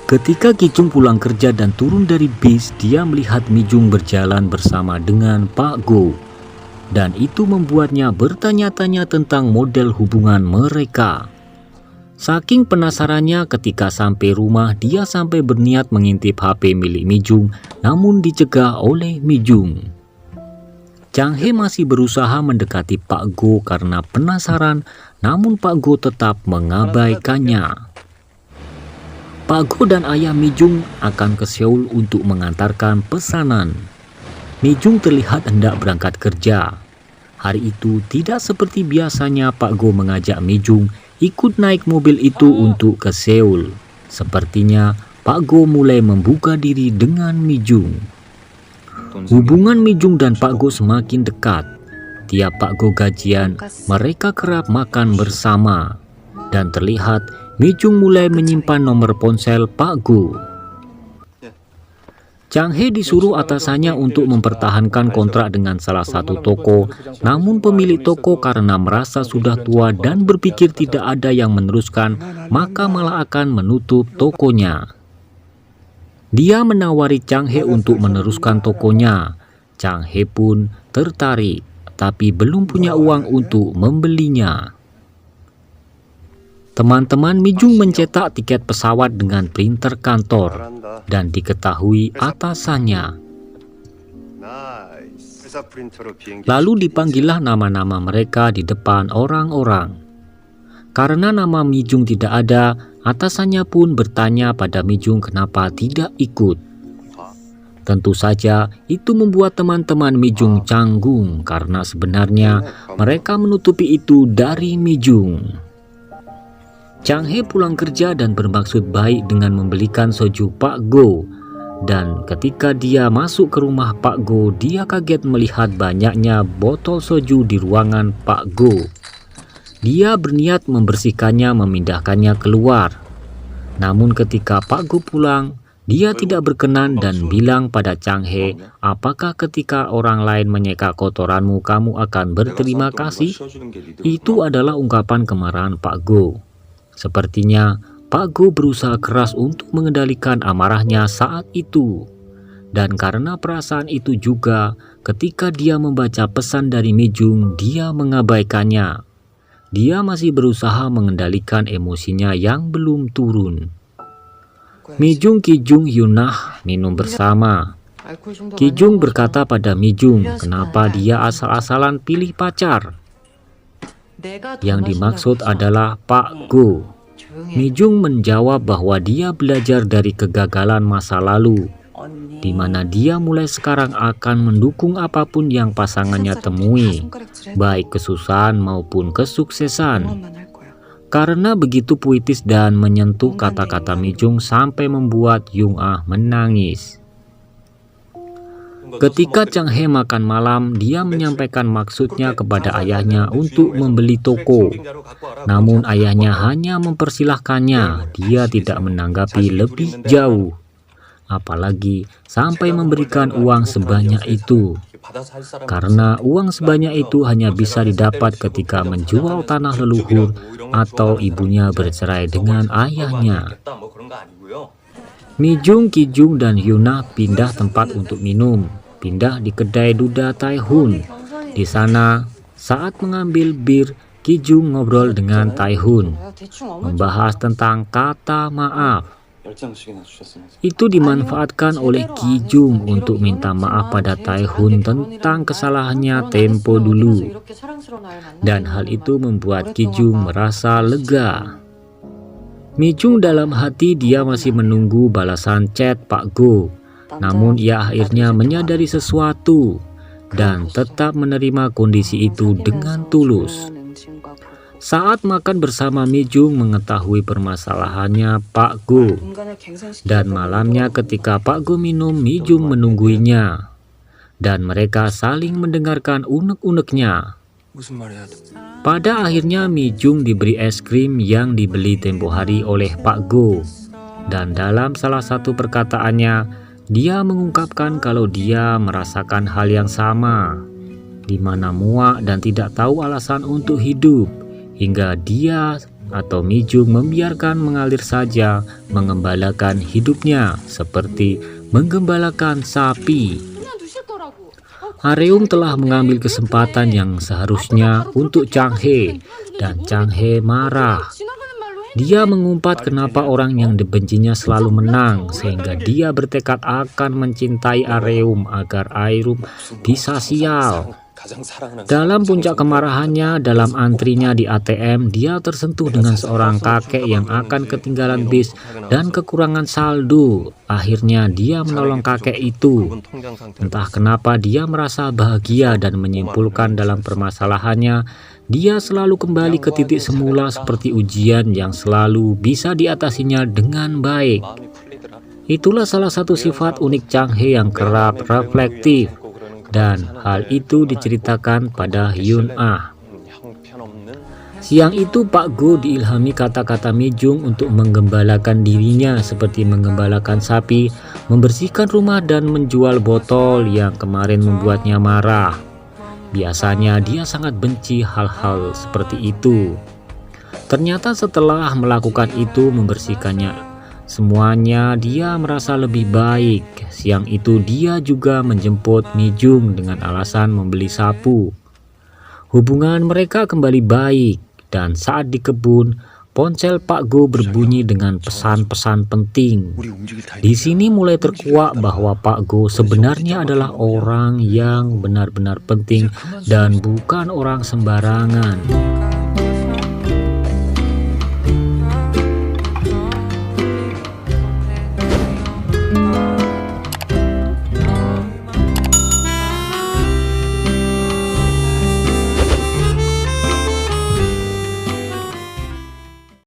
Ketika Kijung pulang kerja dan turun dari bis, dia melihat Mijung berjalan bersama dengan Pak Go. Dan itu membuatnya bertanya-tanya tentang model hubungan mereka. Saking penasarannya, ketika sampai rumah, dia sampai berniat mengintip HP milik Mijung, namun dicegah oleh Mijung. Chang He masih berusaha mendekati Pak Go karena penasaran, namun Pak Go tetap mengabaikannya. Pak Go dan ayah Mijung akan ke Seoul untuk mengantarkan pesanan. Mijung terlihat hendak berangkat kerja. Hari itu tidak seperti biasanya Pak Go mengajak Mijung ikut naik mobil itu untuk ke Seoul. Sepertinya Pak Go mulai membuka diri dengan Mijung. Hubungan Mijung dan Pak Go semakin dekat. Tiap Pak Go gajian, mereka kerap makan bersama. Dan terlihat Mijung mulai menyimpan nomor ponsel Pak Go. Chang He disuruh atasannya untuk mempertahankan kontrak dengan salah satu toko, namun pemilik toko karena merasa sudah tua dan berpikir tidak ada yang meneruskan, maka malah akan menutup tokonya. Dia menawari Chang He untuk meneruskan tokonya. Chang He pun tertarik, tapi belum punya uang untuk membelinya. Teman-teman Mijung mencetak tiket pesawat dengan printer kantor dan diketahui atasannya. Lalu dipanggillah nama-nama mereka di depan orang-orang. Karena nama Mijung tidak ada, atasannya pun bertanya pada Mijung kenapa tidak ikut. Tentu saja itu membuat teman-teman Mijung canggung karena sebenarnya mereka menutupi itu dari Mijung. Chang He pulang kerja dan bermaksud baik dengan membelikan soju Pak Go. Dan ketika dia masuk ke rumah Pak Go, dia kaget melihat banyaknya botol soju di ruangan Pak Go. Dia berniat membersihkannya, memindahkannya keluar. Namun ketika Pak Go pulang, dia tidak berkenan dan bilang pada Chang He, apakah ketika orang lain menyeka kotoranmu kamu akan berterima kasih? Itu adalah ungkapan kemarahan Pak Go. Sepertinya Pak Go berusaha keras untuk mengendalikan amarahnya saat itu. Dan karena perasaan itu juga, ketika dia membaca pesan dari Mijung, dia mengabaikannya. Dia masih berusaha mengendalikan emosinya yang belum turun. Mijung, Kijung, Yunah minum bersama. Kijung berkata pada Mijung, kenapa dia asal-asalan pilih pacar? Yang dimaksud adalah Pak Go. Mijung menjawab bahwa dia belajar dari kegagalan masa lalu, di mana dia mulai sekarang akan mendukung apapun yang pasangannya temui, baik kesusahan maupun kesuksesan. Karena begitu puitis dan menyentuh kata-kata Mijung sampai membuat Yung-ah menangis. Ketika Chang He makan malam, dia menyampaikan maksudnya kepada ayahnya untuk membeli toko. Namun ayahnya hanya mempersilahkannya, dia tidak menanggapi lebih jauh. Apalagi sampai memberikan uang sebanyak itu. Karena uang sebanyak itu hanya bisa didapat ketika menjual tanah leluhur atau ibunya bercerai dengan ayahnya. Mijung, Kijung, dan Yunah pindah tempat untuk minum. Pindah di kedai Duda Taihun. Di sana, saat mengambil bir, Kijung ngobrol dengan Taihun, membahas tentang kata maaf. Itu dimanfaatkan oleh Kijung untuk minta maaf pada Taihun tentang kesalahannya tempo dulu. Dan hal itu membuat Kijung merasa lega. Mijung dalam hati dia masih menunggu balasan chat Pak Go. Namun ia akhirnya menyadari sesuatu dan tetap menerima kondisi itu dengan tulus. Saat makan bersama, Mijung mengetahui permasalahannya Pak Go. Dan malamnya ketika Pak Go minum, Mijung menungguinya. Dan mereka saling mendengarkan unek-uneknya. Pada akhirnya Mijung diberi es krim yang dibeli tempo hari oleh Pak Go. Dan dalam salah satu perkataannya, dia mengungkapkan kalau dia merasakan hal yang sama, di mana muak dan tidak tahu alasan untuk hidup, hingga dia atau Mijung membiarkan mengalir saja, mengembalakan hidupnya seperti menggembalakan sapi. Areum telah mengambil kesempatan yang seharusnya untuk Chang He, dan Chang He marah. Dia mengumpat kenapa orang yang dibencinya selalu menang, sehingga dia bertekad akan mencintai Areum agar Areum bisa sial. Dalam puncak kemarahannya, dalam antrinya di ATM, dia tersentuh dengan seorang kakek yang akan ketinggalan bis dan kekurangan saldo. Akhirnya dia menolong kakek itu. Entah kenapa dia merasa bahagia dan menyimpulkan dalam permasalahannya, dia selalu kembali ke titik semula seperti ujian yang selalu bisa diatasinya dengan baik. Itulah salah satu sifat unik Chang He yang kerap reflektif. Dan hal itu diceritakan pada Hyun Ah. Siang itu Pak Go diilhami kata-kata Mijung untuk menggembalakan dirinya seperti menggembalakan sapi, membersihkan rumah dan menjual botol yang kemarin membuatnya marah. Biasanya dia sangat benci hal-hal seperti itu. Ternyata setelah melakukan itu, membersihkannya semuanya, dia merasa lebih baik. Siang itu dia juga menjemput Mijung dengan alasan membeli sapu. Hubungan mereka kembali baik, dan saat di kebun, ponsel Pak Go berbunyi dengan pesan-pesan penting. Di sini mulai terkuak bahwa Pak Go sebenarnya adalah orang yang benar-benar penting dan bukan orang sembarangan.